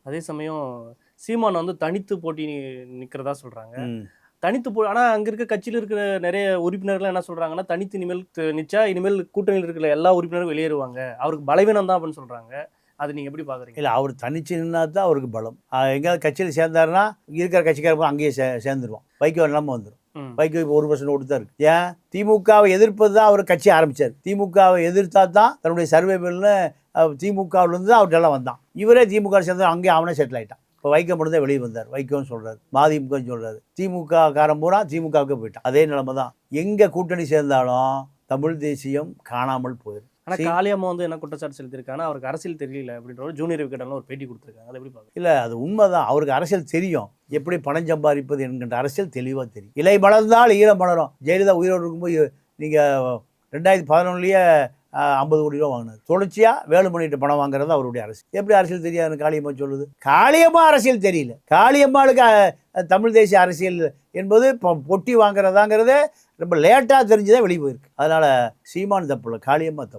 அதே சமயம் சீமான் வந்து தனித்து போட்டி நிற்கிறதா சொல்கிறாங்க. ம். தனித்து ஆனால் அங்கே இருக்க கட்சியில் இருக்கிற நிறைய உறுப்பினர்கள் என்ன சொல்கிறாங்கன்னா, தனித்து இனிமேல் நிச்சா இனிமேல் கூட்டணியில் இருக்கிற எல்லா உறுப்பினரும் வெளியேறுவாங்க, அவருக்கு பலவீனம் தான் அப்படின்னு சொல்கிறாங்க. அது நீங்கள் எப்படி பார்க்குறீங்க? இல்லை, அவர் தனிச்சு நின்னா தான் அவருக்கு பலம். எங்கேயாவது கட்சியில் சேர்ந்தாருன்னா இருக்கிற கட்சிக்காரங்க அங்கேயே சேர்ந்துருவோம். வைகோ நிலைமை வந்துடும். வைகோ இப்போ 1% ஓட்டு தான் இருக்கு. ஏன் திமுகவை எதிர்ப்பது தான் அவர் கட்சி ஆரம்பிச்சார். திமுகவை எதிர்த்தா தான் தன்னுடைய சர்வேபிள்னு திமுகவிலேருந்து தான் அவர் எல்லாம் வந்தான். இவரே திமுக சேர்ந்தார், அங்கேயே அவனே செட்டில் ஆகிட்டான். இப்போ வைகோ மட்டும் தான் வெளியே வந்தார். வைகோன்னு சொல்கிறார், மதிமுகன்னு சொல்கிறாரு. திமுக காரம் பூரா திமுகவுக்கு போயிட்டான். அதே நிலைமை தான். எங்கே கூட்டணி சேர்ந்தாலும் தமிழ் தேசியம் காணாமல் போயிடும். ஆனால் காளியம்மா வந்து என்ன குற்றச்சாட்டு செலுத்திருக்காங்கன்னா, அவருக்கு அரசியல் தெரியல அப்படின்ற ஜூனியர் விக்கெட்லாம் ஒரு பேட்டி கொடுத்துருக்காங்க. அதை எப்படி பார்க்க? இல்லை, அது உண்மைதான். அவருக்கு அரசியல் தெரியும், எப்படி பணம் சம்பாதிப்பது என்கின்ற அரசியல் தெளிவாக தெரியும். இலை மலர்ந்தால் ஈரம் மலரும். ஜெயலலிதா உயிரோடு இருக்கும்போது நீங்கள் 2011 50 கோடி ரூபா வாங்கினார். தொடர்ச்சியாக வேலுமணிகிட்ட பணம் வாங்குறது அவருடைய அரசியல். எப்படி அரசியல் தெரியாது காளியம்மா சொல்லுது? காளியம்மா அரசியல் தெரியல. காளியம்மாளுக்கு தமிழ் தேசிய அரசியல் என்பது பொட்டி வாங்குறதாங்கிறதே ரொம்ப லேட்டாக தெரிஞ்சுதான் வெளியே போயிருக்கு. அதனால் சீமான் தப்பு இல்லை, காளியம்மா தப்பு.